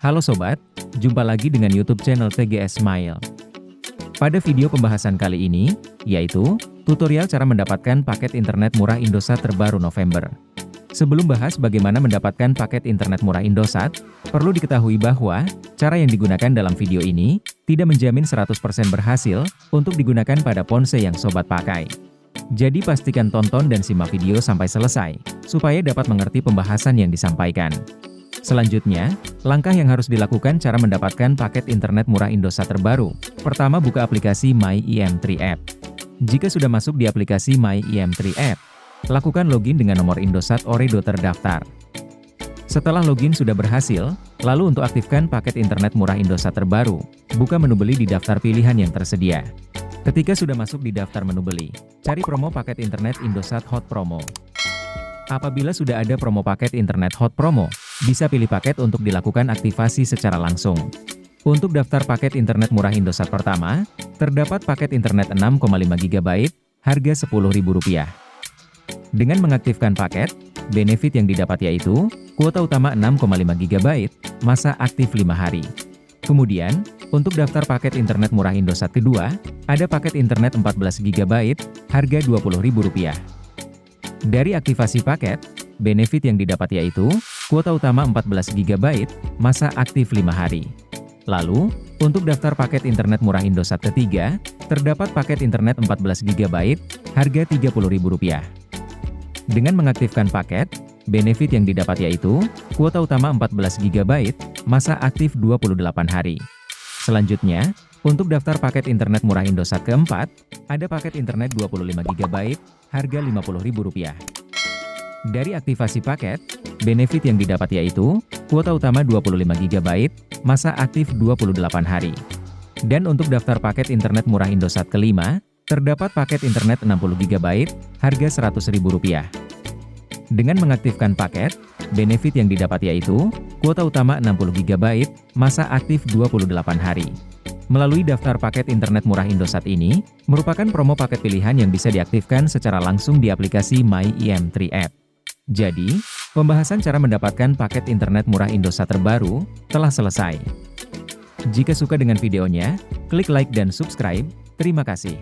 Halo sobat, jumpa lagi dengan YouTube channel TGS Smile. Pada video pembahasan kali ini, yaitu tutorial cara mendapatkan paket internet murah Indosat terbaru November. Sebelum bahas bagaimana mendapatkan paket internet murah Indosat, perlu diketahui bahwa cara yang digunakan dalam video ini tidak menjamin 100% berhasil untuk digunakan pada ponsel yang sobat pakai. Jadi pastikan tonton dan simak video sampai selesai, supaya dapat mengerti pembahasan yang disampaikan. Selanjutnya, langkah yang harus dilakukan cara mendapatkan paket internet murah Indosat terbaru. Pertama, buka aplikasi My IM3 App. Jika sudah masuk di aplikasi My IM3 App, lakukan login dengan nomor Indosat Ooredoo terdaftar. Setelah login sudah berhasil, lalu untuk aktifkan paket internet murah Indosat terbaru, buka menu beli di daftar pilihan yang tersedia. Ketika sudah masuk di daftar menu beli, cari promo paket internet Indosat Hot Promo. Apabila sudah ada promo paket internet Hot Promo, bisa pilih paket untuk dilakukan aktivasi secara langsung. Untuk daftar paket internet murah Indosat pertama, terdapat paket internet 6,5 GB, harga Rp10.000. Dengan mengaktifkan paket, benefit yang didapat yaitu, kuota utama 6,5 GB, masa aktif 5 hari. Kemudian, untuk daftar paket internet murah Indosat kedua, ada paket internet 14 GB, harga Rp20.000. Dari aktivasi paket, benefit yang didapat yaitu, kuota utama 14 GB, masa aktif 5 hari. Lalu, untuk daftar paket internet murah Indosat ketiga, terdapat paket internet 14 GB, harga Rp30.000. Dengan mengaktifkan paket, benefit yang didapat yaitu, kuota utama 14 GB, masa aktif 28 hari. Selanjutnya, untuk daftar paket internet murah Indosat keempat, ada paket internet 25 GB, harga Rp50.000. Dari aktivasi paket, benefit yang didapat yaitu, kuota utama 25 GB, masa aktif 28 hari. Dan untuk daftar paket internet murah Indosat kelima, terdapat paket internet 60 GB, harga Rp100.000. Dengan mengaktifkan paket, benefit yang didapat yaitu, kuota utama 60 GB, masa aktif 28 hari. Melalui daftar paket internet murah Indosat ini, merupakan promo paket pilihan yang bisa diaktifkan secara langsung di aplikasi My IM3 App. Jadi, pembahasan cara mendapatkan paket internet murah Indosat terbaru telah selesai. Jika suka dengan videonya, klik like dan subscribe. Terima kasih.